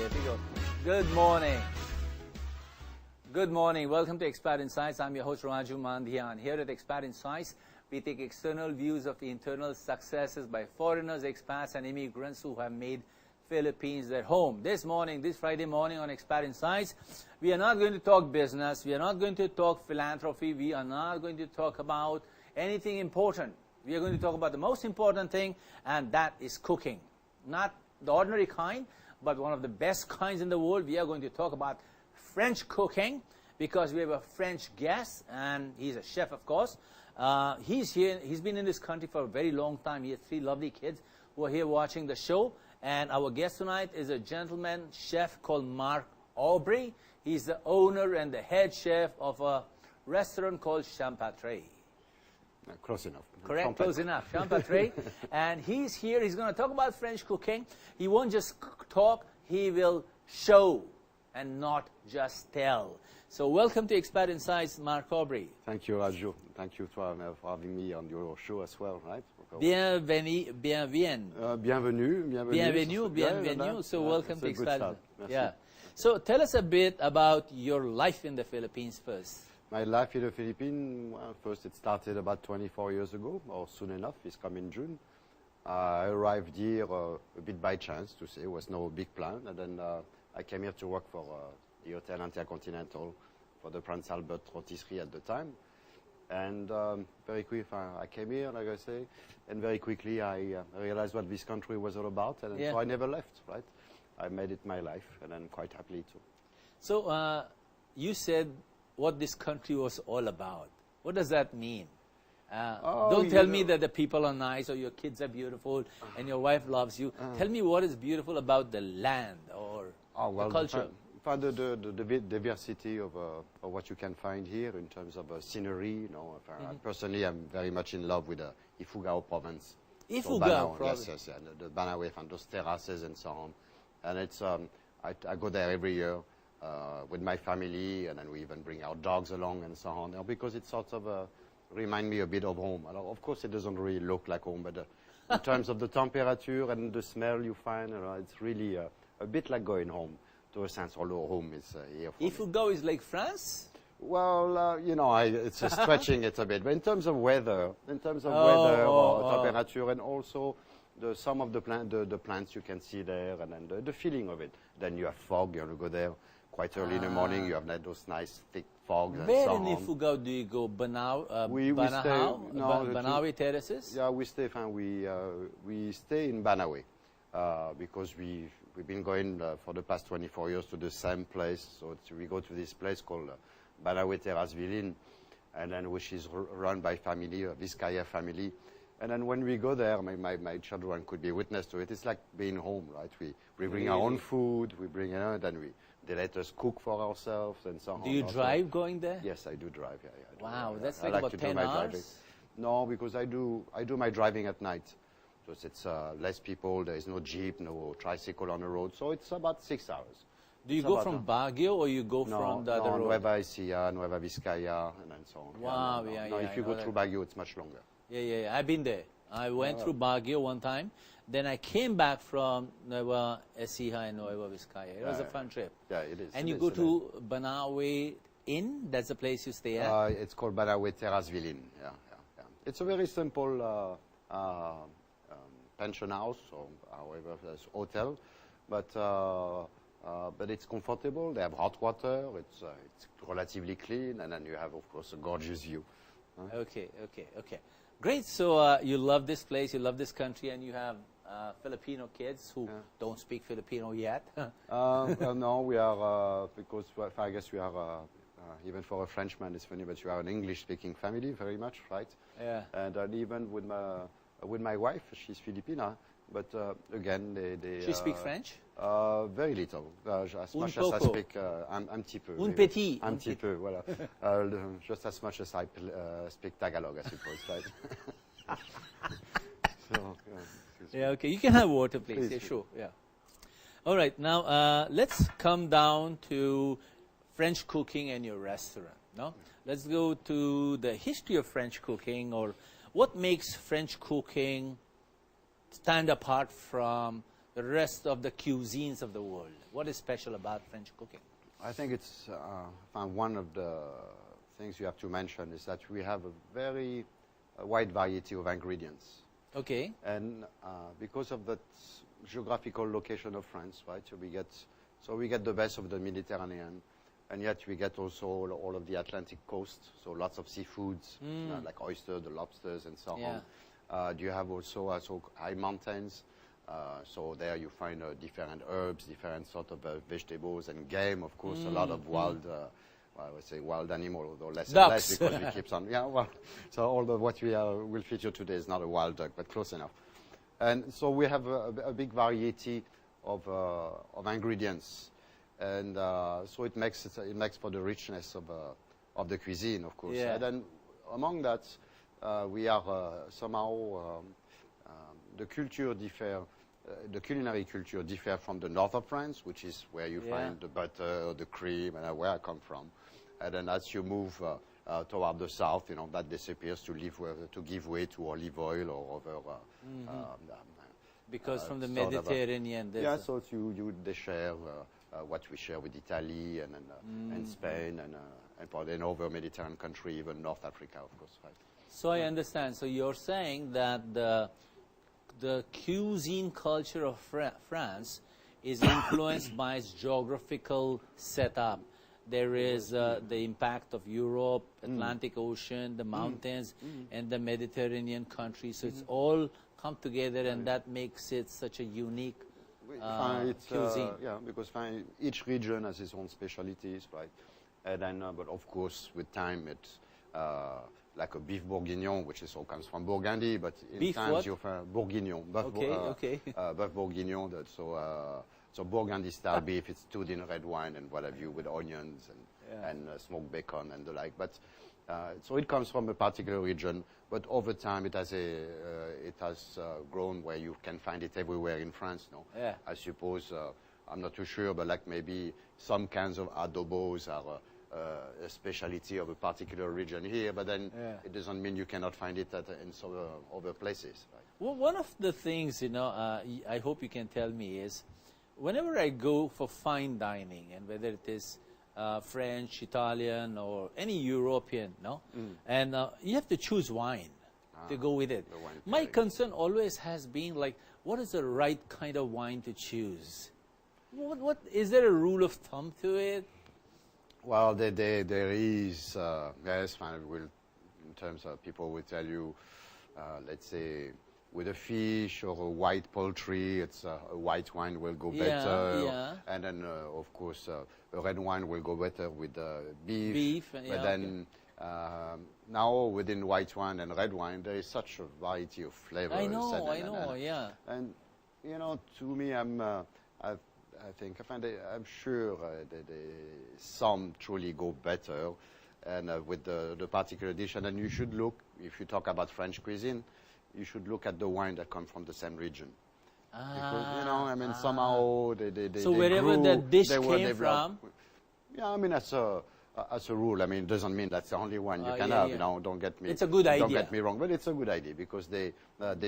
There we go. Good morning. Good morning. Welcome to Expat Insights. I'm your host, Raju Mandhian. Here at Expat Insights, we take external views of the internal successes by foreigners, expats, and immigrants who have made Philippines their home. This morning, this Friday morning on Expat Insights, we are not going to talk business. We are not going to talk philanthropy. We are not going to talk about anything important. We are going to talk about the most important thing, and that is cooking. Not the ordinary kind, but one of the best kinds in the world. We are going to talk about French cooking because we have a French guest, and he's a chef, of course. He's here. He's been in this country for a very long time. He has 3 lovely kids who are here watching the show. And our guest tonight is a gentleman chef called Marc Aubry. He's the owner and the head chef of a restaurant called Champetre. Close enough. Correct, Champetre. close enough. Champetre. And he's here. He's going to talk about French cooking. He won't just talk. He will show and not just tell. So welcome to Expat Insights, Marc Aubry. Thank you, Raju. Thank you for having me on your show as well, right? Bienvenue. Bienvenue. So welcome to Expat. Yeah. So tell us a bit about your life in the Philippines first. My life in the Philippines, well, first it started about 24 years ago, or soon enough. It's coming June. I arrived here a bit by chance, to say. It was no big plan. And then I came here to work for the Hotel Intercontinental for the Prince Albert Rotisserie at the time. And very quick, I came here, like I say, and very quickly I realized what this country was all about, and so I never left, right? I made it my life, and I'm quite happy too. So you said what this country was all about. What does that mean? Don't tell me that the people are nice or your kids are beautiful and your wife loves you. Tell me what is beautiful about the land or the culture. The diversity of what you can find here in terms of scenery. You know, personally, I'm very much in love with the Ifugao province. Ifugao province? Yes, the Banawe, and those terraces and so on. And it's I go there every year with my family, and then we even bring our dogs along and so on, because it sort of remind me a bit of home. Of course, it doesn't really look like home, but in terms of the temperature and the smell you find, it's really a bit like going home. To a sense, although home is here. Ifugao is like France? Well, it's stretching it a bit. But in terms of weather, or temperature, and also some of the plants you can see there, and then the feeling of it. Then you have fog. You go there quite early in the morning. You have those nice thick fogs. Where in Ifugao do you go? Banawe terraces? Yeah, we stay in Banawe because we've been going for the past 24 years to the same place. So we go to this place called Banawe Terrace Villine, and then which is run by family, a Vizcaya family. And then when we go there, my children could be witness to it. It's like being home, right? We bring our own food. We bring then they let us cook for ourselves and so on. Do you drive going there? Yes, I do drive. Yeah, wow, that's like about 10 hours. Driving. No, because I do my driving at night. So it's less people, there is no jeep, no tricycle on the road, so it's about 6 hours. Do you go from Baguio or you go from the other road? Nueva Ecija, Nueva Vizcaya, and so on. Wow, if you go through Baguio, it's much longer. Yeah, I've been there. I went through Baguio one time, then I came back from Nueva Ecija and Nueva Vizcaya. It was a fun trip. Yeah, it is. And you go to Banawe Inn, that's the place you stay at? It's called Banawe Terrace Villine, yeah. It's a very simple pension house, or however, hotel, but it's comfortable. They have hot water. It's relatively clean, and then you have, of course, a gorgeous view. Okay. Great. So you love this place, you love this country, and you have Filipino kids who don't speak Filipino yet. No, we are because I guess we are. Even for a Frenchman, it's funny, but you are an English-speaking family, very much, right? Yeah. And even with my wife, she's Filipina, but again, She speaks French? Very little. As Un much poco. as I speak, un petit peu. Un petit. Un petit peu, voilà. Just as much as I speak Tagalog, I suppose, right? Okay. You can have water, please. Yeah, Please. sure. Yeah. All right. Now, let's come down to French cooking and your restaurant. No? Let's go to the history of French cooking, or what makes French cooking stand apart from the rest of the cuisines of the world? What is special about French cooking? I think it's one of the things you have to mention is that we have a very wide variety of ingredients. Okay. And because of that geographical location of France, right? So we get the best of the Mediterranean, and yet we get also all of the Atlantic coast. So lots of seafoods, like oysters, the lobsters, and so on. You have also high mountains. So there you find different herbs, different sort of vegetables, and game, of course, a lot of wild. I would say wild animal, although less and less because we keep some. Yeah, well, so all the what we will feature today is not a wild duck, but close enough. And so we have a big variety of ingredients, and so it makes for the richness of the cuisine, of course. Yeah. And then among that, we are somehow the culture differ. The culinary culture differ from the north of France, which is where you find the butter, the cream, and where I come from. And then as you move toward the south, that disappears to give way to olive oil or other. Because from the Mediterranean. So they share what we share with Italy and Spain and over Mediterranean country, even North Africa, of course. Right? So I understand. So you're saying that the cuisine culture of France is influenced by its geographical setup. There is the impact of Europe, Atlantic Ocean, the mountains, and the Mediterranean countries. So it's all come together, and that makes it such a unique cuisine. Because each region has its own specialties, right? And then, but of course, with time, it's like a beef bourguignon, which comes from Burgundy, but in times you find bourguignon, beef bourguignon. So Burgundy-style beef, it's stewed in red wine and what have you, with onions and smoked bacon and the like. But so it comes from a particular region, but over time it has grown where you can find it everywhere in France. No, I suppose I'm not too sure, but like maybe some kinds of adobos are a specialty of a particular region here, but then it doesn't mean you cannot find it in some other places. Right? Well, one of the things, I hope you can tell me is, whenever I go for fine dining, and whether it is French, Italian, or any European, and you have to choose wine to go with it. My concern always has been like, what is the right kind of wine to choose? What is there a rule of thumb to it? Well, there is, yes, in terms of people will tell you, let's say, with a fish or a white poultry, it's a white wine will go better. And then, of course, a red wine will go better with beef. But then now within white wine and red wine, there is such a variety of flavors. I know, yeah. And, to me, I'm sure that some truly go better and with the particular dish. And then you should look, if you talk about French cuisine, you should look at the wine that come from the same region. Because, somehow so wherever the dish came from? Yeah, as a rule, it doesn't mean that's the only one you can have. Don't get me. It's a good idea. Don't get me wrong, but it's a good idea because they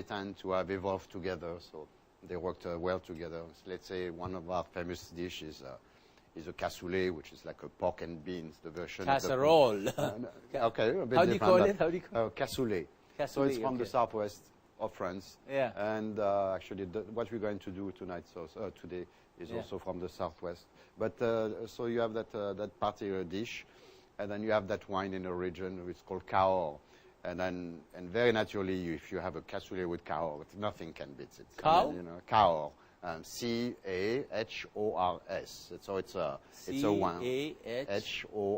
tend to have evolved together, so they worked well together. So let's say one of our famous dishes is a cassoulet, which is like a pork and beans, the version. Casserole. Okay. How do you call it? Cassoulet. So it's from the southwest of France. Yeah. And actually, what we're going to do today is also from the southwest. But so you have that particular dish, and then you have that wine in a region which is called Cahors. And very naturally, if you have a cassoulet with Cahors, nothing can beat it. Cahors? Cahors. C-A-H-O-R-S. So it's a wine. C-A-H-O-R-S.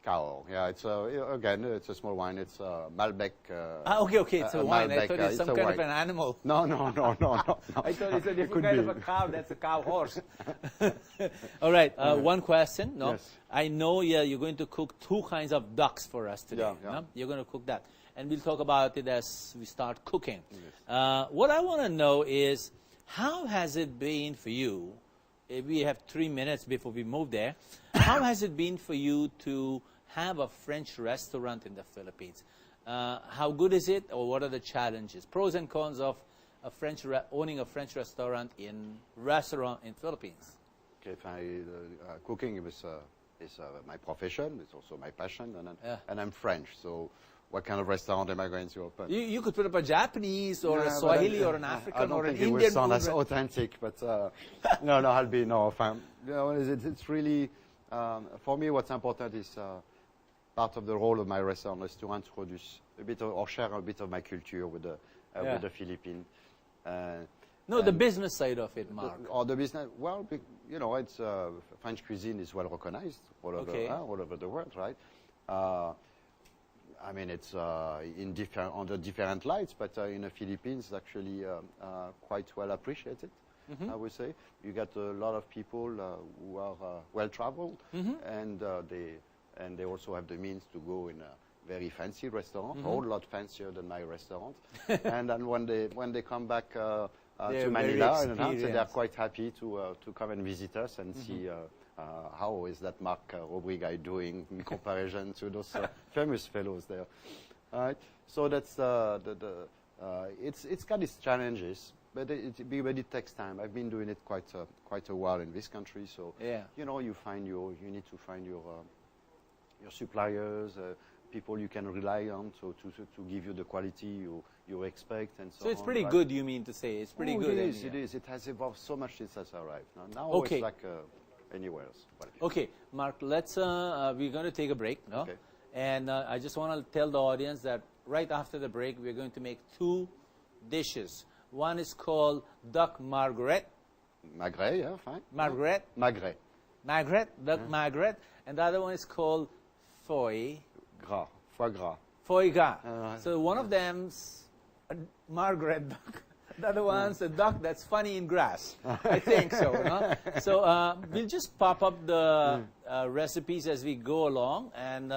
Cahors. Yeah, it's a small wine. It's Malbec. Okay. It's a wine. I thought it's some kind of an animal. No. I thought it's a different kind of a cow. That's a cow horse. All right. One question. No, yes. I know. You're going to cook 2 kinds of ducks for us today. Yeah. No? You're going to cook that, and we'll talk about it as we start cooking. Yes. What I want to know is, how has it been for you? We have 3 minutes before we move there. How has it been for you to have a French restaurant in the Philippines? How good is it, or what are the challenges, pros and cons of owning a French restaurant in Philippines? Okay, cooking is my profession. It's also my passion, and I'm French. So, what kind of restaurant am I going to open? You could put up a Japanese or a Swahili or an African or an Indian. It will sound as authentic, but I'll be fine. It's really for me. What's important is part of the role of my restaurant is to introduce a bit of, or share a bit of my culture with the Philippines. No, the business side of it, Mark. Or the business, well, it's French cuisine is well recognized all over the world, right? I mean, it's under different lights, but in the Philippines, it's actually quite well appreciated. I would say you get a lot of people who are well traveled, and they also have the means to go in a very fancy restaurant, a whole lot fancier than my restaurant. And then when they come back to Manila, they're quite happy to come and visit us and see how is that Marc Aubry guy doing in comparison to those famous fellows there. All right. So that's it's got its challenges, but it takes time. I've been doing it quite a while in this country, so you need to find your suppliers, people you can rely on, so to give you the quality you expect, and so on. So it's pretty good, you mean to say? It's pretty good. It is. It has evolved so much since I arrived. Now it's like anywhere else. Okay, Mark, we're going to take a break, no? Okay. And I just want to tell the audience that right after the break, we're going to make two dishes. One is called duck Margaret. Magret, yeah, fine. Margaret. Magret. Magret, duck Margaret. And the other one is called Foie. Gras. Foie gras. Foie gras. So one of them's a Margaret duck. The other one's a duck that's funny in grass. I think so. No? So we'll just pop up the recipes as we go along, and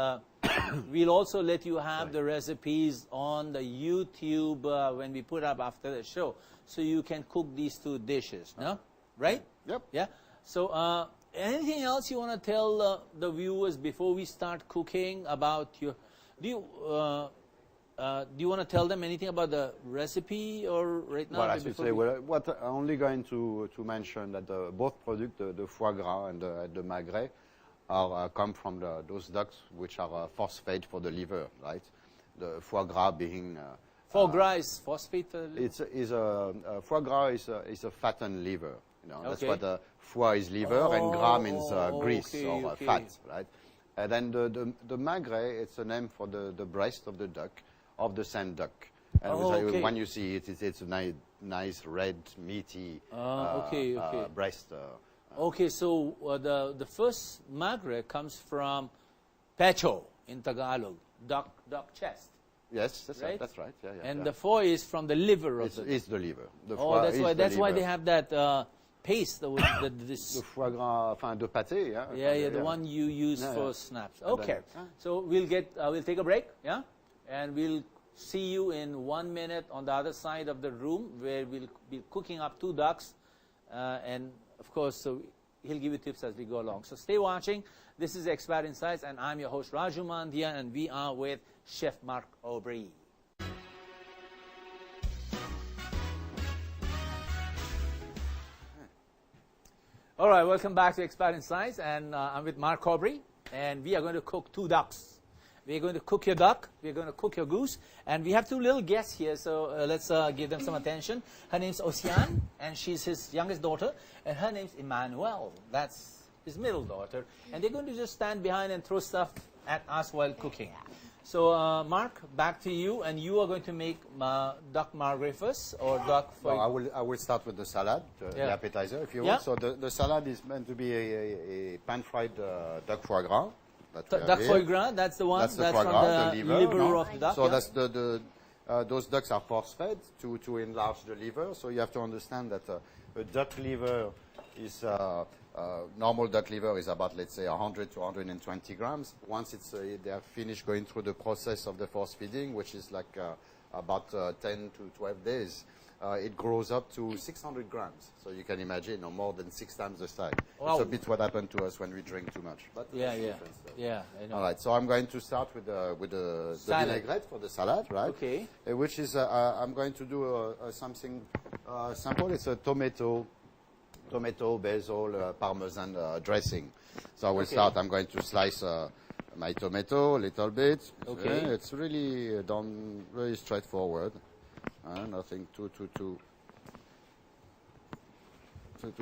we'll also let you have the recipes on the YouTube when we put up after the show, so you can cook these two dishes. No, right? Yep. Yeah. So anything else you want to tell the viewers before we start cooking about your? Do you want to tell them anything about the recipe or right now? Well, I should say, I'm only going to mention that both products, the foie gras and the magret, come from those ducks which are phosphate for the liver, right? The foie gras being... foie gras is phosphate for the liver? Foie gras is a fattened liver. That's what foie is liver, and gras means grease or fat, right? And then the magret, it's a name for the breast of the duck, of the sand duck. And when you see it, it's a nice red, meaty breast. Okay, so the first magret comes from pecho in Tagalog, duck chest. Yes, that's right. Yeah, and the foie is from the liver of the duck. It's the liver. That's why they have that paste. The foie gras, the pâté, yeah. The one you use for snaps. Okay, so we'll take a break, and we'll see you in 1 minute on the other side of the room where we'll be cooking up two ducks, and of course, so he'll give you tips as we go along. So stay watching. This is Expert Insights, and I'm your host Raju Mandia, and we are with Chef Marc Aubry. All right, welcome back to Expert Insights, and I'm with Marc Aubry, and we are going to cook two ducks. We're going to cook your duck, we're going to cook your goose, and we have two little guests here, so let's give them some attention. Her name's Oceane, and she's his youngest daughter, and her name's Emmanuel. That's his middle daughter, and they're going to just stand behind and throw stuff at us while cooking. So, Marc, back to you, and you are going to make duck margret first, or duck foie? No, I will start with the salad, the appetizer, if you want. So the salad is meant to be a pan-fried duck foie gras. Duck foie gras, that's the one. That's from the liver of the duck. So that's those ducks are force-fed to enlarge the liver. So you have to understand that a duck liver is normal duck liver is about, let's say, 100 to 120 grams. Once they are finished going through the process of the force feeding, which is like about 10 to 12 days, it grows up to 600 grams. So you can imagine, more than 6 times the size. Wow. It's a bit what happened to us when we drink too much. But Yeah, that's yeah, different stuff. yeah. I know. All right, so I'm going to start with the Salad. vinaigrette for the salad, right? Okay. Which is, I'm going to do something simple. It's a tomato, basil, parmesan dressing. So I will start, I'm going to slice my tomato a little bit. Okay. It's really done very straightforward. Nothing too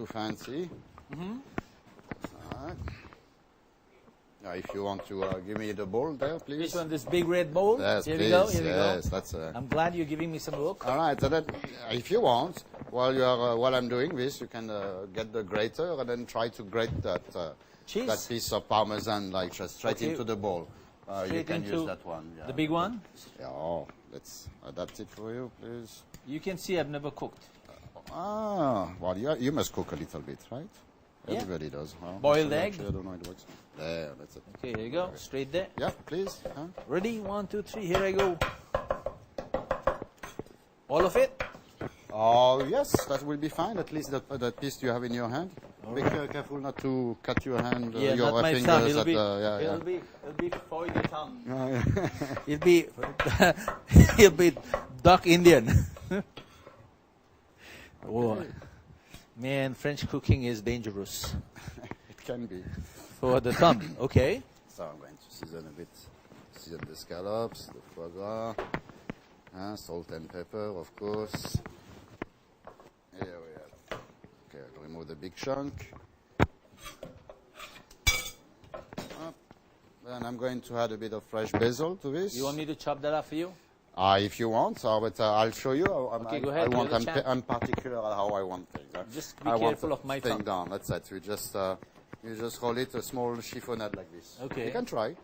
fancy. All right. Now, if you want to give me the bowl there, please. Which one? This big red bowl? Yes, Here please. we go. Here we Yes, go. that's. I'm glad you're giving me some look. All right. So that, if you want, while I'm doing this, you can get the grater and then try to grate that Cheese? that piece of parmesan, like just straight Okay. into the bowl. You Straight can into use that one. Yeah. The big one? Yeah. Oh, let's adapt it for you, please. You can see I've never cooked. Well, you must cook a little bit, right? Yeah. Everybody does. Well, Boiled actually, egg? I don't know how it works. There, that's it. Okay, here you go. Straight there. Yeah, please. Ready? 1, 2, 3. Here I go. All of it? Oh, yes, that will be fine. At least that piece you have in your hand. Be careful not to cut your hand, Yeah, your not my fingers. thumb. It'll At, be, yeah, it'll be foie de tongue. yeah. It'll be, it'll be duck Indian. Oh, man, French cooking is dangerous It can be. for the thumb. Okay. So I'm going to season a bit. Season the scallops, the foie gras, salt and pepper, of course. Here we are. Okay, I'll remove the big chunk. Then I'm going to add a bit of fresh basil to this. You want me to chop that up for you? If you want, but I'll show you. Okay, go ahead, you're the champ. I'm particular on how I want things. Just be I want careful the of my thing thumb. down. That's it. You just roll it a small chiffonade like this. Okay. You can try.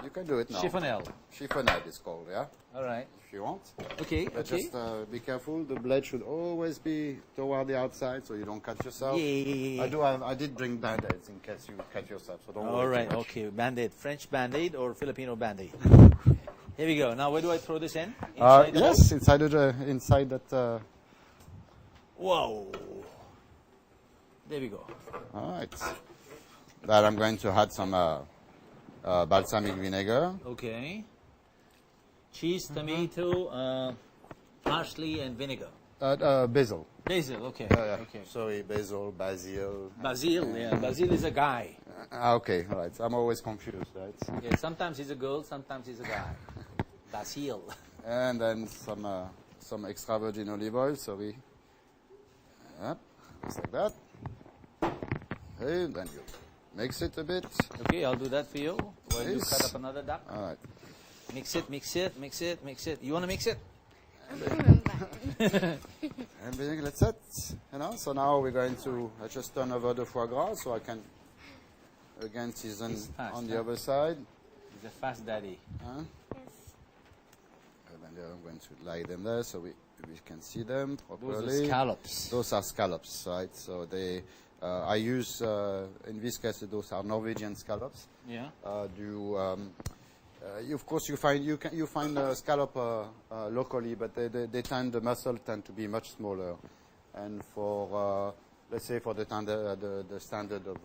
You can do it now. Chiffonelle. Chiffonade is called, yeah. All right. If you want. Okay, But okay. just be careful. The blade should always be toward the outside, so you don't cut yourself. Yeah. I did bring band-aids in case you cut yourself, so don't All worry right, too much. okay. Band-aid. French Band-Aid or Filipino Band-Aid? Here we go. Now, where do I throw this in? Inside the Yes, inside that. Whoa. There we go. All right. Then I'm going to add some balsamic vinegar. Okay. Cheese, tomato, parsley, and vinegar. Basil. Basil, okay. Yeah. Okay. Sorry, basil, basil. Basil, yeah. Basil is a guy. Okay, all right. I'm always confused, right? Yeah, sometimes he's a girl, sometimes he's a guy. Basil. And then some extra virgin olive oil. Sorry. Yep, just like that. And then you mix it a bit. Okay, I'll do that for you. While you Yes. cut up another duck. All right. Mix it, mix it, mix it, mix it. You want to mix it? And then that's it. So now we're going to just turn over the foie gras so I can again season It's fast, on the huh? other side. He's a fast daddy. And then I'm going to lay them there so we can see them properly. Those are scallops. Those are scallops, right? So they, I use in this case those are Norwegian scallops. Yeah. Of course, you find scallop locally, but the muscle tend to be much smaller, and for let's say for the standard of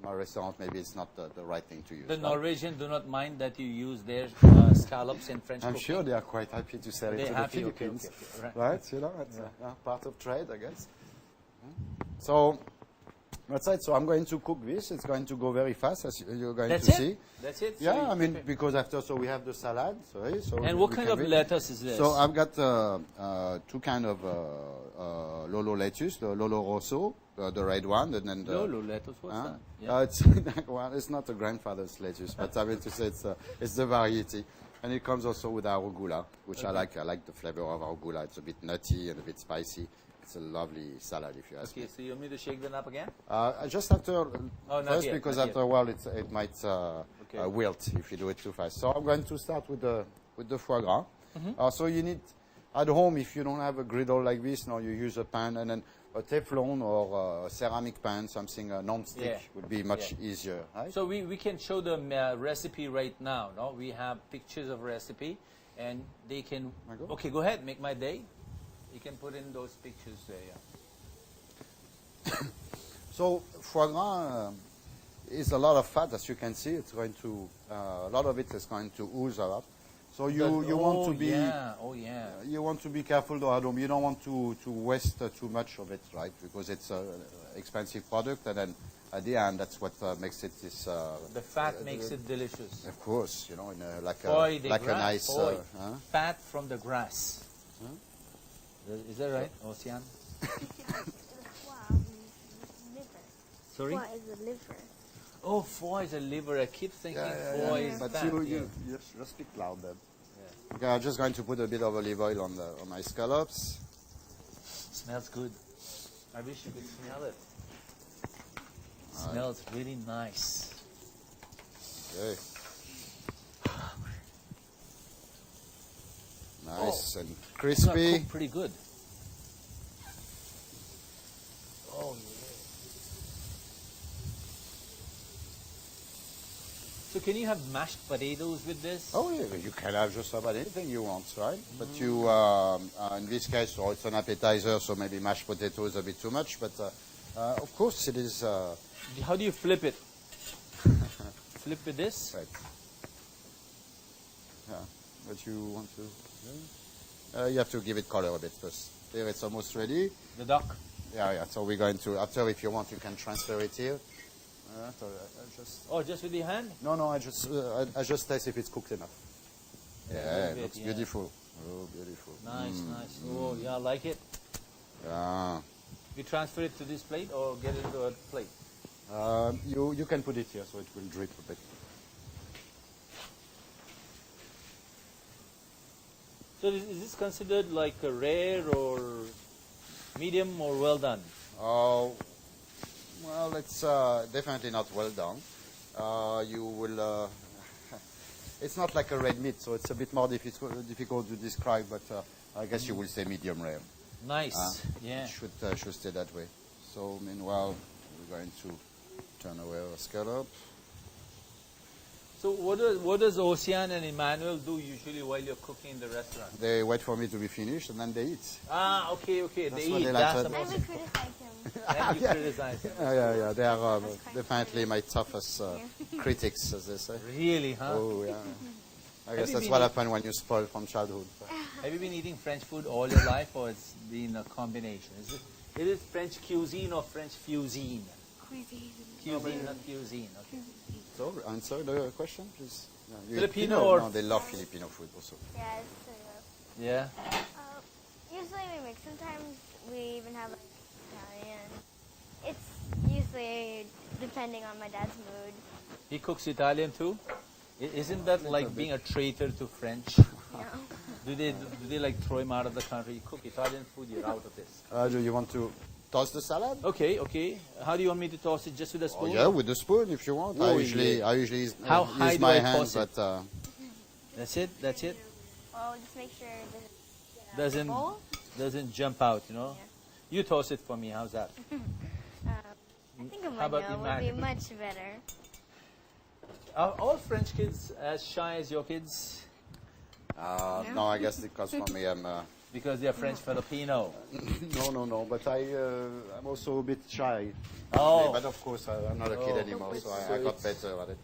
my restaurant, maybe it's not the right thing to use. The right? Norwegian do not mind that you use their scallops in French I'm cooking. sure they are quite happy to sell it They're to happy? the Okay, Philippines, okay, right. right? It's part of trade, I guess. So that's it. So I'm going to cook this. It's going to go very fast, as you're going That's to it? see. That's it? So Yeah, you- I mean, okay. because after, so we have the salad. Sorry, so And what we kind can of read. lettuce is this? So I've got two kind of Lolo lettuce, the Lolo Rosso, the red one, and then the Lolo lettuce, what's that? it's well, it's not a grandfather's lettuce, but I mean to say it's the variety, and it comes also with arugula, which I like. I like the flavor of arugula. It's a bit nutty and a bit spicy. It's a lovely salad, if you ask Okay, me. so you want me to shake them up again? Just after not first, yet, because not after a while it might Okay. wilt if you do it too fast. So I'm going to start with the foie gras. So you need at home, if you don't have a griddle like this, now you use a pan, and then a Teflon or a ceramic pan, something non-stick Yeah. would be much easier, right? So we can show them recipe right now, no? We have pictures of recipe, and they can... I go? Okay, go ahead, make my day. You can put in those pictures there, yeah. So foie gras is a lot of fat, as you can see. It's going to a lot of it is going to ooze a lot. So you want to be you want to be careful though, Adam. You don't want to waste too much of it, right? Because it's an expensive product, and then at the end, that's what makes it this. The fat makes it delicious. Of course, you know, in like Foie a nice fat from the grass. Huh? Is that right, Ocean? Sorry? Foie is a liver. Oh, foie is a liver. I keep thinking foie is but fat. you just speak loud then. Yeah. Okay, I'm just going to put a bit of olive oil on my scallops. Smells good. I wish you could smell it. Smells really nice. Okay. Nice and crispy. Cooked pretty good. Oh yeah. So can you have mashed potatoes with this? Oh yeah, you can have just about anything you want, right? But you, in this case, it's an appetizer, so maybe mashed potato is a bit too much. But of course, it is. How do you flip it? Flip with this? Right. Yeah, but you want to. You have to give it color a bit first. Here, it's almost ready. The duck. Yeah. So we're going to after, if you want, you can transfer it here. So just with your hand? No, I just test if it's cooked enough. Yeah, it looks beautiful. Oh, beautiful. Nice, nice. Oh, yeah, I like it. Yeah. You transfer it to this plate or get it into a plate? You can put it here so it will drip a bit. So is this considered like a rare or medium or well done? Oh, well, it's definitely not well done. You will. It's not like a red meat, so it's a bit more difficult to describe. But I guess you will say medium rare. Nice. Yeah. It should stay that way. So meanwhile, we're going to turn away our scallop. So what does Ocean and Emmanuel do usually while you're cooking in the restaurant? They wait for me to be finished and then they eat. Ah, okay. That's They what eat. they like That's to- the most. I would criticize him. And you criticize them. Yeah. They are definitely my toughest critics, as they say. Really, huh? Oh, yeah. I guess you that's been what eat- happened when you spoil from childhood. Have you been eating French food all your life, or it's been a combination? Is it French cuisine or French fuisine? Cuisine. Cuisine, not cuisine. Okay. So, answer the question, please. Filipino or- No, they love Filipino food also. Yeah, it's sort of. Yeah. Usually we mix. Sometimes we even have like Italian. It's usually depending on my dad's mood. He cooks Italian too. Isn't that like being a traitor to French? You know? Do they like throw him out of the country? You cook Italian food, you're out of this. Do you want to toss the salad? Okay. How do you want me to toss it? Just with a spoon? Oh, yeah, with the spoon if you want. Oh, I usually use How high use do my I hands, toss it? but That's it. Well, just make sure it doesn't get out of the bowl. Doesn't jump out, you know. Yeah. You toss it for me. How's that? I think a How about manual would be Emmanuel? much better. Are all French kids as shy as your kids? no, I guess because for me I'm Because they're French Filipino. no, but I'm also a bit shy. Oh. But of course I'm not a kid anymore, so I got better at it.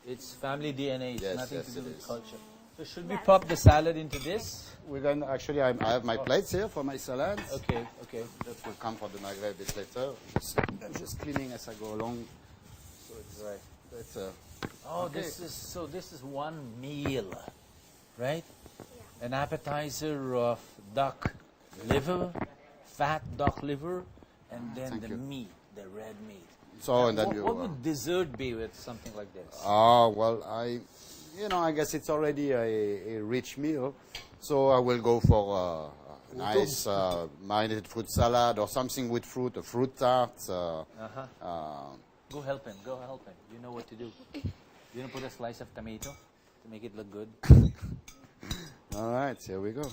It's family DNA. It's Yes, nothing yes, to do it with is. culture. So should we pop the salad into this? We're going actually I have my plates here for my salads. Okay. That will come for the Vinaigrette a bit later. I'm just cleaning as I go along. So it's Right. It's Oh, Okay. this is one meal, right? Yeah. An appetizer of duck liver, fat duck liver, and then Thank the you. meat, the red meat. so and then What, you. what would dessert be with something like this? Well, I guess it's already a rich meal, so I will go for a nice marinated fruit salad or something with fruit, a fruit tart. Go help him. You know what to do. You want to put a slice of tomato to make it look good? All right, here we go.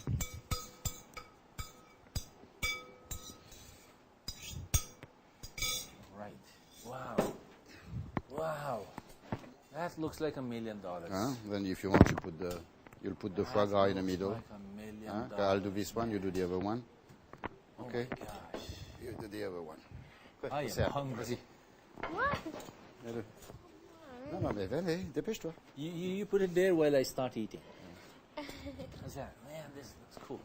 Right. Wow. That looks like $1 million. Then if you want, you'll put the foie gras in the middle. Like $1 million. Okay, I'll do this one. You do the other one. Okay. my gosh. You do the other one. Good. I am Serre, hungry. vas-y. What? Mets-le. Non, mais allez, dépêche-toi. You put it there while I start eating. How's that? Man, this looks cool.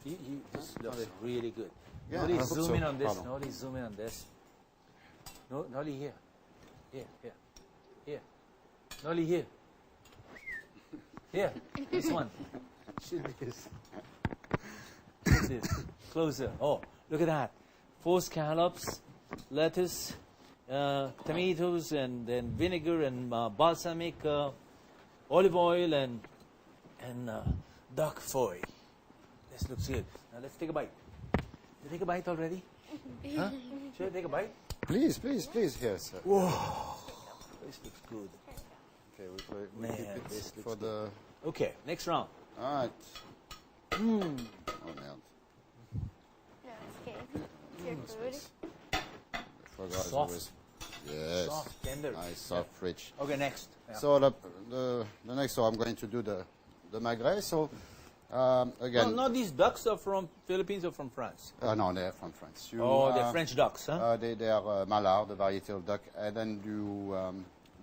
This looks really good. Yeah, Noli, I hope zoom so. in on this. Pardon. Noli, zoom in on this. No, Noli, here. Here. Here. Noli, here. Here. This one. Shoot this. Shoot this. Closer. Oh, look at that. 4 scallops, lettuce, tomatoes, and then vinegar and balsamic, olive oil, and duck foie. This looks good. Now let's take a bite. You take a bite already? Huh? Should I take a bite? Please, yes. Whoa, this looks good. Okay, we Man, keep it this looks for the... Okay, next round. All right. Oh, merde. No, it's okay. It's your food. Foie gras is Soft. always... Yes. Soft, tender. Nice, soft, rich. Okay, next. Yeah. So the next, so I'm going to do the Magret. So again, No, these ducks are from Philippines or from France? no, they're from France. They're French ducks, huh? They are Mallard, the variety of duck, and then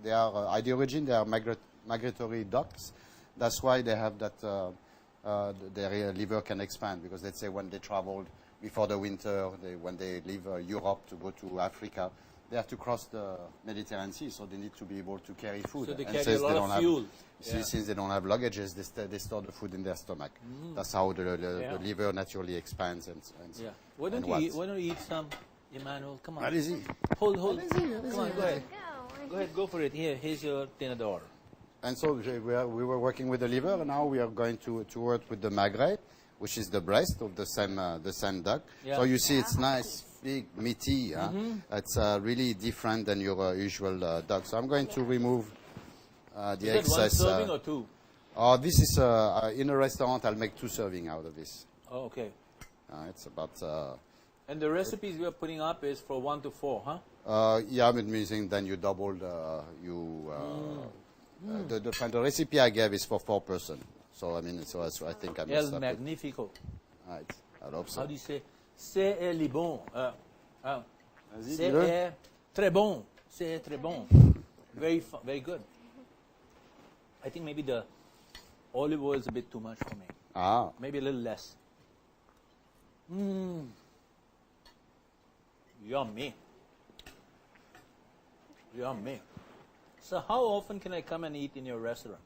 they are at the origin they are migratory ducks. That's why they have that their liver can expand, because let's say when they traveled before the winter, when they leave Europe to go to Africa, they have to cross the Mediterranean Sea, so they need to be able to carry food. So they And carry since a lot they of don't fuel. have, since they don't have luggages, they store the food in their stomach. That's how the liver naturally expands and Yeah. Why don't you eat some, Emmanuel? Come on. Allez-y. Hold. Come on, go ahead. Go. Go ahead, go for it. Here's your tenador. And so we were working with the liver, and now we are going to work with the magret, which is the breast of the same duck. Yeah. So you see, it's nice, big, meaty. It's really different than your usual duck. So I'm going to remove the Is that one excess. serving or 2? This is in a restaurant. I'll make 2 servings out of this. Oh, okay. It's about. And the recipes we are putting up is for 1 to 4, huh? Yeah, I'm using then you double the recipe I gave is for 4 person. So I mean, so I think I messed El up. Magnifico. Right, I hope so. How do you say? C'est li bon. Vas-y, C'est dis-le. très bon. C'est très bon. Very good. I think maybe the olive oil is a bit too much for me. Ah, Maybe a little less. Yummy. So how often can I come and eat in your restaurant?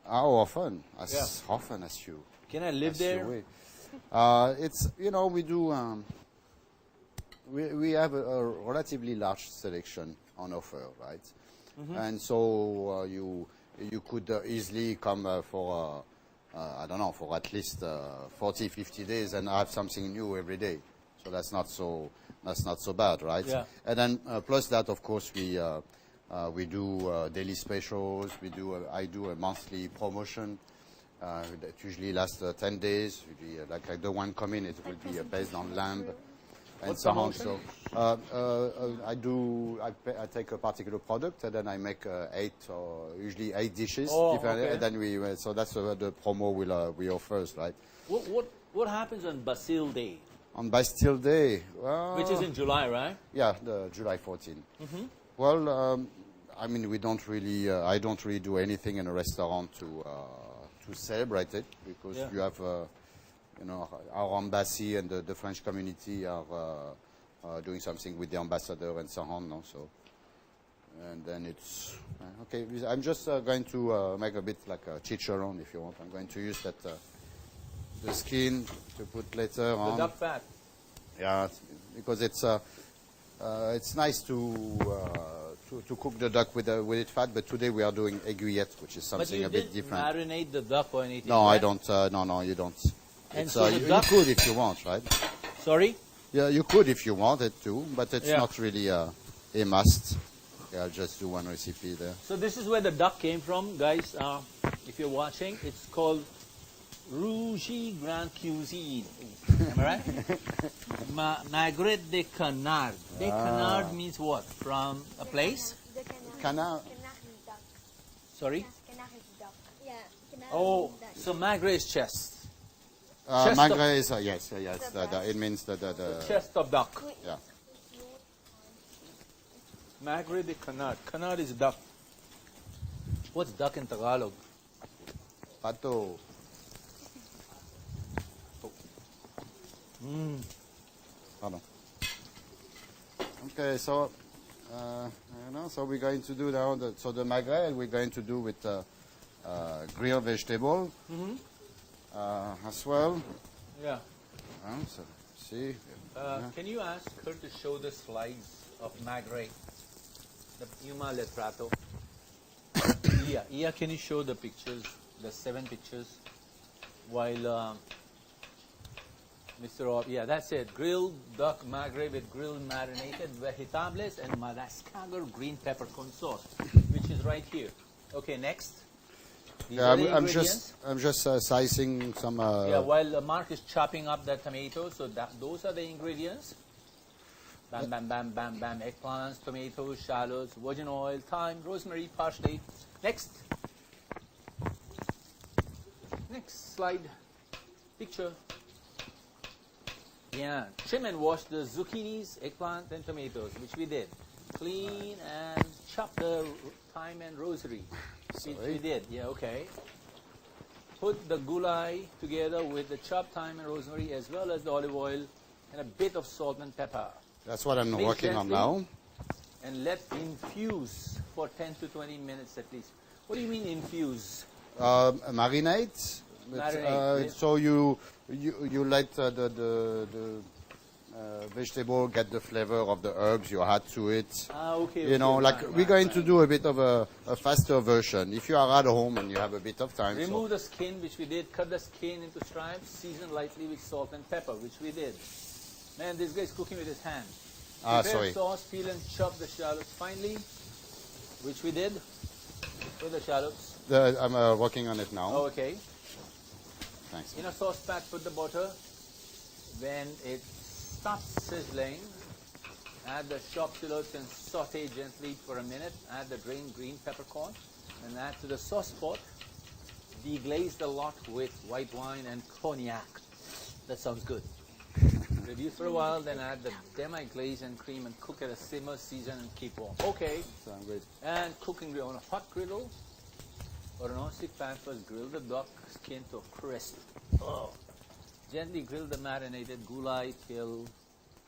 how often? As often as you. Can I live as you there? will. It's we do. We have a relatively large selection on offer, right? And so you could easily come for I don't know, for at least 40, 50 days and have something new every day. So that's not so bad, right? Yeah. And then plus that, of course, we do daily specials. I do a monthly promotion that usually lasts 10 days. Usually, like the one coming, it will be based on lamb and What so on. promotion? So I take a particular product and then I make usually 8 dishes. Oh, different, okay. And then so that's the promo we offer, right? What happens on Basil Day, On Bastille Day, which is in July, right? yeah, the July 14. Well, I mean, we don't really. I don't really do anything in a restaurant to celebrate it, because you have, our embassy and the French community are doing something with the ambassador and so on. No? So, and then it's okay. I'm just going to make a bit like a chicharron, if you want. I'm going to use that the skin to put later The on. duck fat. Yeah, because it's nice to cook the duck with it fat, but today we are doing aiguillette, which is But something you a bit didn't different. marinate the duck or anything. No, right? I don't. No, you don't. And It's, so the you duck- could if you want, right? Sorry? Yeah, you could if you wanted to, but it's Yeah. not really a must. Okay, I'll just do one recipe there. So this is where the duck came from, guys. If you're watching, it's called Rougi Grand Cuisine. Am I right? Vinaigrette de Canard. De Canard means what? From a place? Canard. duck. Sorry? Canard is duck. Yeah. Canard Oh, is duck. so magret is chest. Chest Magret is, yes, The it means the chest of duck. yeah. Magret de canard. Canard is duck. What's duck in Tagalog? Pato. Pardon. Okay, so so we're going to do now the magret we're going to do with grilled vegetable as well. Yeah. So see. Can you ask her to show the slides of magret? The Yuma Letrato. Yeah, can you show the pictures, the 7 pictures, while Mr. Yeah, that's it. Grilled duck magret with grilled marinated vegetables and Madagascar green peppercorn sauce, which is right here. Okay, next. These Yeah, are the I'm ingredients. just slicing some. Yeah, while Mark is chopping up the tomatoes, so those are the ingredients. Bam, bam, bam, bam, bam. Eggplants, tomatoes, shallots, virgin oil, thyme, rosemary, parsley. Next. Next slide. Picture. Yeah. Trim and wash the zucchinis, eggplant, and tomatoes, which we did. Clean and chop the thyme and rosemary, which we did. Yeah, okay. Put the gulai together with the chopped thyme and rosemary, as well as the olive oil and a bit of salt and pepper. That's what I'm Mix working on gently now. And let infuse for 10 to 20 minutes at least. What do you mean infuse? Marinate. Marinate. So you let the vegetable get the flavor of the herbs you add to it. Okay. You know, okay, like fine, we're going fine. to do a bit of a faster version. If you are at home and you have a bit of time. Remove the skin, which we did. Cut the skin into stripes. Season lightly with salt and pepper, which we did. Man, this guy is cooking with his hand. Prepare Sorry. sauce, peel and chop the shallots finely, which we did. For the shallots. I'm working on it now. Oh, okay. Thanks. In a saucepan, put the butter. When it stops sizzling, add the chopped shallots and saute gently for a minute. Add the drained green peppercorn and add to the sauce pot. Deglaze the lot with white wine and cognac. That sounds good. Reduce for a while, then add the demi-glaze and cream and cook at a simmer, season and keep warm. Okay. Sound good. And cooking on a hot griddle or a non-stick pan, first grill the duck skin to a crisp. Oh. Gently grill the marinated gulai till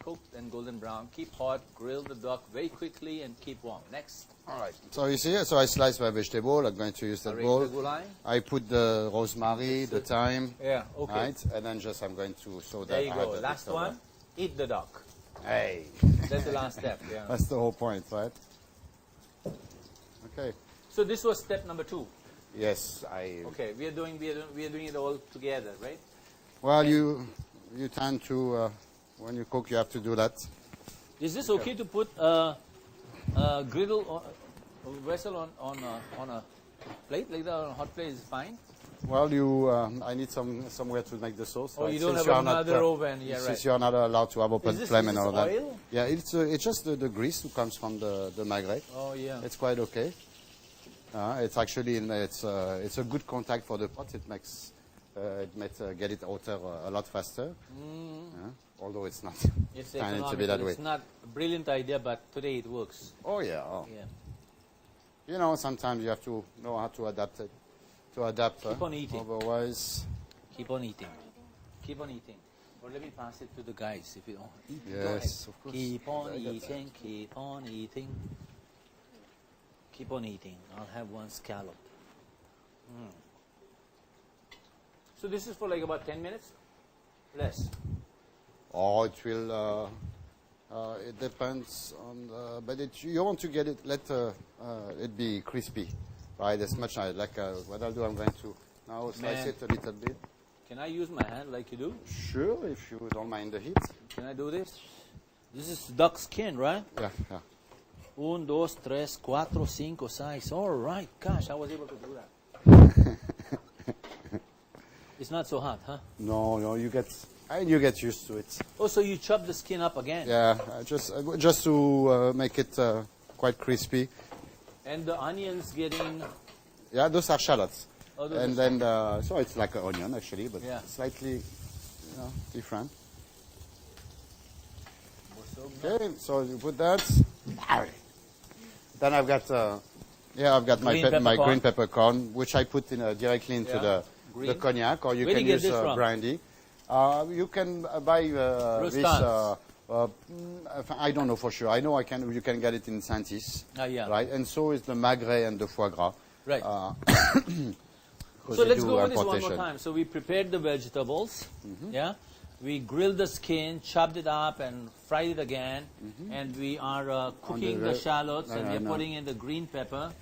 cooked and golden brown. Keep hot, grill the duck very quickly and keep warm. Next. All right. So you see, so I slice my vegetable. I'm going to use that Arrange bowl. the gulai. I put the rosemary, the thyme. Yeah, okay. Right, and then just I'm going to so that There you I go. have a Last bit of one, eat the duck. Hey. That's the last step. Yeah. That's the whole point, right? Okay. So this was step number 2. Yes, Okay, we are doing it all together, right? Well, you tend to when you cook, you have to do that. Is this okay to put a griddle or a vessel on a plate like that? On a hot plate is fine. Well, I need somewhere to make the sauce. Oh, right? you don't Since have you are not, another oven. Yeah, Since right. you are not allowed to have open Is this flame and all that. oil? Yeah, it's just the grease that comes from the magret. Oh yeah. It's quite okay. It's actually it's a good contact for the pot. It makes get it out a lot faster. Although it's not. It's and it's a economical. bit that way. It's not a brilliant idea, but today it works. Oh yeah. Oh. Yeah. You know, sometimes you have to know how to adapt it. To adapt. Keep on eating. Otherwise. Keep on eating. Keep on eating. Or let me pass it to the guys if you don't. Eat. Yes, Go ahead. of course. Keep on I got eating. Keep on eating. Keep on eating. I'll have one scallop. So this is for like about 10 minutes? Less. Or it will. It depends on. But you want to get it. Let it be crispy, right? As much as like what I'll do. I'm going to now slice it a little bit. Can I use my hand like you do? Sure, if you don't mind the heat. Can I do this? This is duck skin, right? Yeah, yeah. 1, 2, 3, 4, 5, 6. All right. Gosh, I was able to do that. It's not so hot, huh? No, you get used to it. Oh, so you chop the skin up again? Yeah, just to make it quite crispy. And the onions getting... Yeah, those are shallots. Oh, those And are then, so it's like an onion actually, but Yeah. slightly different. Okay, so you put that. Then I've got my green peppercorn, which I put directly into the cognac, or you Where can do you get use this from? brandy. You can buy this. I don't know for sure. I know you can get it in Santis, right? And so is the magret and the foie gras. Right. So let's go over this one more time. So we prepared the vegetables, yeah. We grilled the skin, chopped it up, and fried it again. And we are cooking the shallots, and we're putting in the green peppercorn,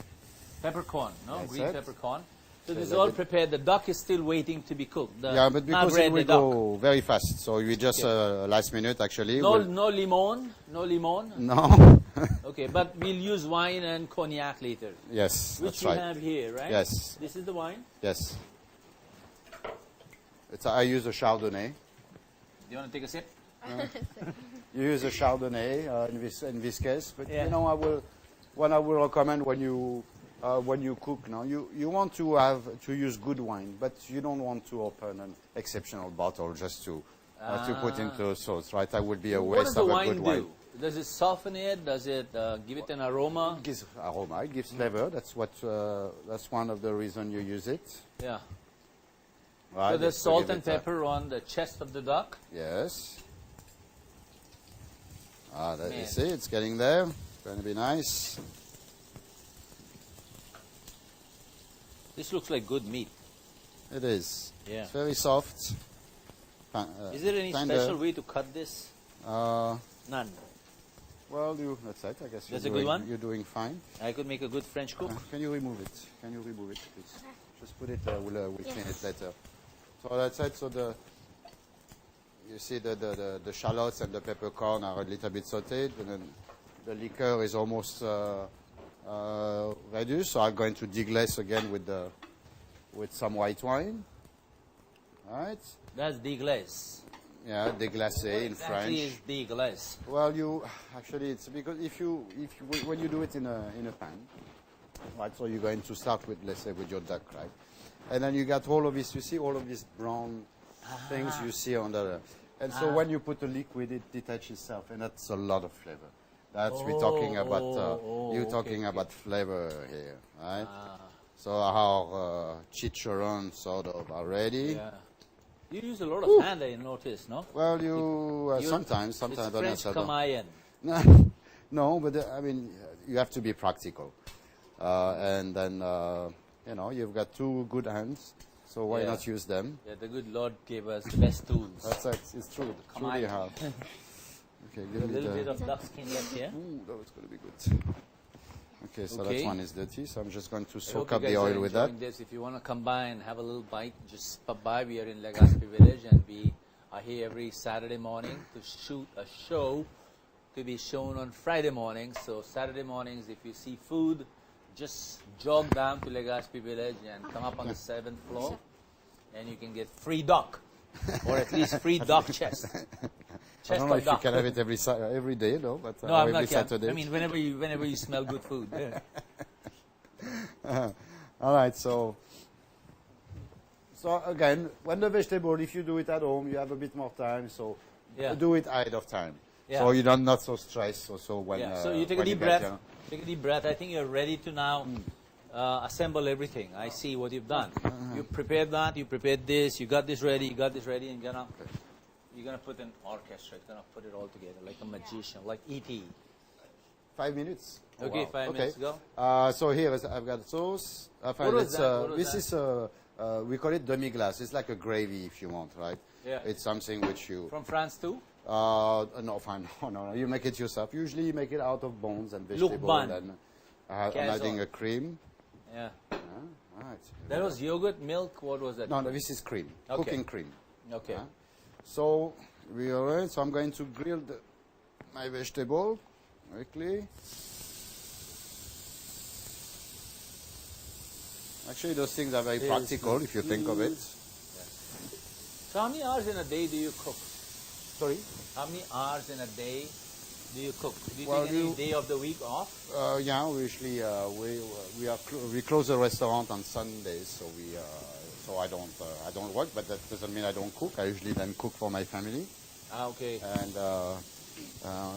green peppercorn. So this is all prepared. The duck is still waiting to be cooked. Yeah, but because it will go very fast, so we just last minute actually. No limon, no limon. No. Okay, but we'll use wine and cognac later. Yes, which that's right. we have here, right? Yes. This is the wine. Yes. I use a Chardonnay. Do you want to take a sip? You use a Chardonnay in this case, but you know I will recommend when you cook now, you want to use good wine, but you don't want to open an exceptional bottle just to put into sauce, right? That would be a waste of a good wine. Does it soften it? Does it give it an aroma? It gives aroma. It gives flavor. That's one of the reasons you use it. Yeah. Right. So there's salt and pepper on the chest of the duck. Yes. You see, it's getting there. It's going to be nice. This looks like good meat. It is. Yeah. It's very soft. Is there any special way to cut this? None. Well, that's it. I guess that's a good one? You're doing fine. I could make a good French cook. Can you remove it? Can you remove it, please? Just put it. We'll clean it later. So that's it. So you see the shallots and the peppercorn are a little bit sautéed, and then the liquor is almost reduced. So I'm going to deglace again with some white wine. All right. That's deglace. Yeah, déglacé in French. Is deglace? Well, it's because when you do it in a pan, right? So you're going to start with, let's say, with your duck, right? And then you got all of this. You see all of these brown things you see on the, and so when you put the liquid, it detaches itself, and that's a lot of flavor. That's we're talking about. You're talking about flavor here, right? So our chicharron sort of are ready. Yeah. You use a lot of hand, I notice, no? Well, sometimes it's I don't French Camayen. No, but I mean, you have to be practical, and then you've got two good hands, so why not use them? Yeah, the good Lord gave us the best tools. That's it. It's true. Truly have. Okay, a little bit of duck skin left here. Ooh, that's going to be good. Okay, so that one is dirty, so I'm just going to soak up the oil with that. This. If you want to come by and have a little bite, just stop by. We are in Legazpi village, and we are here every Saturday morning to shoot a show to be shown on Friday mornings. So Saturday mornings, if you see food, just jog down to Legazpi village and come up on the 7th floor, and you can get free duck, or at least free duck chest. I don't know if you can have it every day, though, but no, I'm every not Saturday. I mean, whenever you smell good food. Yeah. All right, so again, when the vegetable, if you do it at home, you have a bit more time, so do it ahead of time. Yeah. So you're not so stressed. So when so you take a deep breath. Take a deep breath. I think you're ready to now assemble everything. I see what you've done. You prepared that. You prepared this. You got this ready. You got this ready, and you're gonna put an orchestra. You're gonna put it all together like a magician, like E.T. 5 minutes. Okay, wow. 5 minutes. Go. So here I've got sauce. This is we call it demi-glace. It's like a gravy if you want, right? Yeah. It's something which you. From France too? No, fine. No. You make it yourself. Usually you make it out of bones and vegetables. And I'm adding a cream. Yeah. Right. That was yogurt, milk. What was that? No, this is cream. Okay. Cooking cream. Okay. So we are ready. So I'm going to grill my vegetable quickly. Actually, those things are very practical if you think of it. Yeah. So how many hours in a day do you cook? Sorry? How many hours in a day do you cook? Do you take any day of the week off? Yeah, we usually we close the restaurant on Sundays, so so I don't work, but that doesn't mean I don't cook. I usually then cook for my family. Ah, okay. And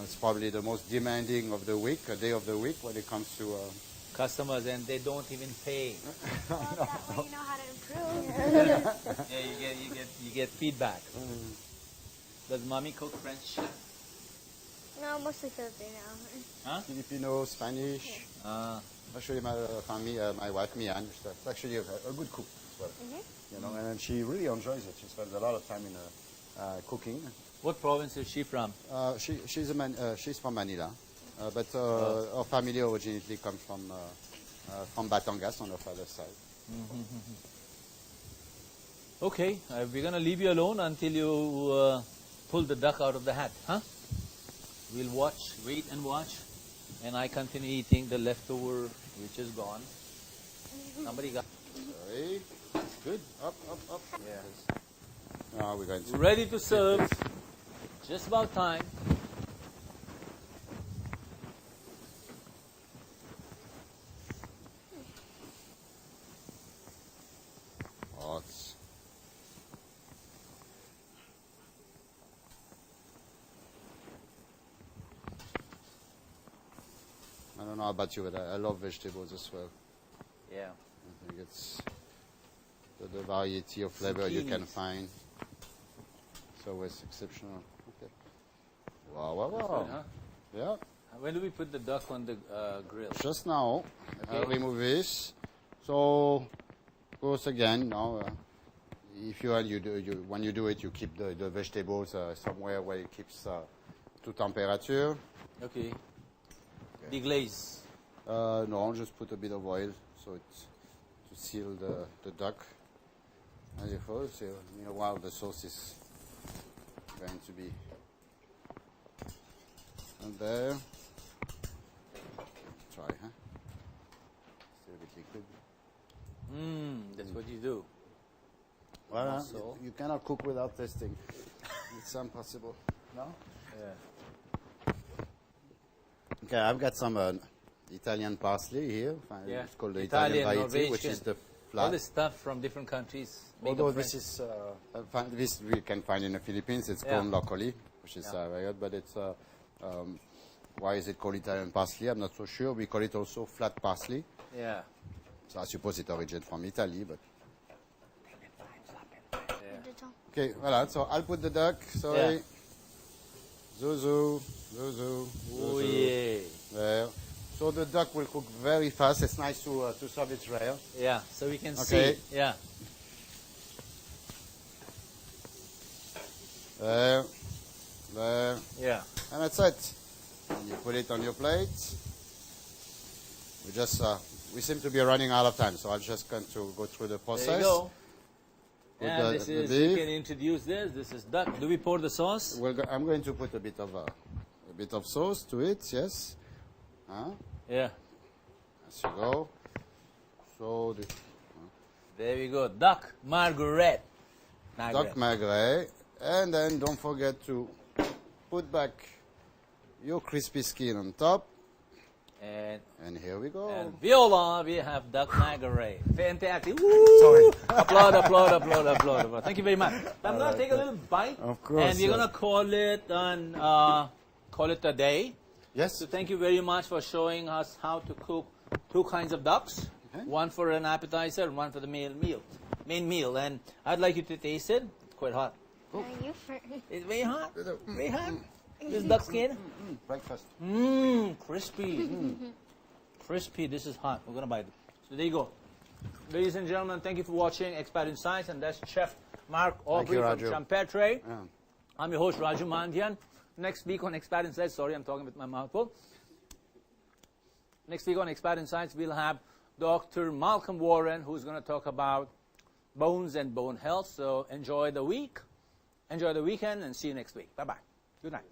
it's probably the most demanding of the week, a day of the week when it comes to Customers, and they don't even pay. Well, that way you know how to improve. Yeah, you get feedback. Does mommy cook French? No, mostly Filipino. Huh? Filipino, Spanish. Actually, my family, my wife, Mian, is actually a good cook as well. You know, and she really enjoys it. She spends a lot of time in cooking. What province is she from? She's from Manila, but her family originally comes from Batangas on her father's side. Okay, we're going to leave you alone until you pull the duck out of the hat, huh? We'll watch, wait and watch, and I continue eating the leftover, which is gone. Somebody got... Sorry. Good. Up. Yeah. Now we're going to... Ready to serve. Just about time. Hot. I don't know about you, but I love vegetables as well. Yeah. I think it's the variety of flavor you can find. It's always exceptional. Okay. Wow. Good, huh? Yeah. When do we put the duck on the grill? Just now. Okay. I'll remove this. So, of course, again, now, if when you do it, you keep the vegetables somewhere where it keeps to temperature. Okay. Deglaze. No, just put a bit of oil so it's to seal the duck. As you follow, so in a while the sauce is going to be and there. Try, huh? Still a bit liquid. That's what you do. Well, Also- you cannot cook without tasting. It's impossible. No? Yeah. Okay, I've got some Italian parsley here. Yeah. It's called the Italian, Italian variety, which Norwegian. is the All flat. this stuff from different countries. made Although of this French. is this we can find in the Philippines, it's Yeah. grown locally, which is very good. But it's why is it called Italian parsley? I'm not so sure. We call it also flat parsley. Yeah. So I suppose it originates from Italy. But Yeah. okay, voilà. So I'll put the duck. Sorry. Yeah. Zuzu. Oh yeah. There. So the duck will cook very fast. It's nice to serve it rare. Yeah. So we can Okay. see. Yeah. There. Yeah. And that's it. And you put it on your plate. We seem to be running out of time, so I'm just going to go through the process. There you go. Put And the this is, beef. you can introduce this. This is duck. Do we pour the sauce? I'm going to put a bit of sauce to it. Yes. Huh? Yeah. As you go. So There we go. Duck Margaret. duck magret, and then don't forget to put back your crispy skin on top. And here we go. And voila, we have duck Margaret. Fantastic. Woo! Sorry. Applaud. Thank you very much. I'm going to take a little bite. Of course, And we're yeah. going to call it a day. Yes. So thank you very much for showing us how to cook two kinds of ducks. Okay. One for an appetizer and one for the main meal. And I'd like you to taste it. It's quite hot. No, you first. It's very hot. Very hot. This duck skin. Breakfast. Crispy. Crispy. This is hot. We're going to bite it. So there you go. Ladies and gentlemen, thank you for watching Expat Insights. And that's Chef Marc Aubry you, from Raju. Champetre. Yeah. I'm your host, Raju Mandhian. Next week on Expat Insights, sorry, I'm talking with my mouth full. Next week on Expat Insights, we'll have Dr. Malcolm Warren, who's going to talk about bones and bone health. So enjoy the week, enjoy the weekend, and see you next week. Bye-bye. Good night.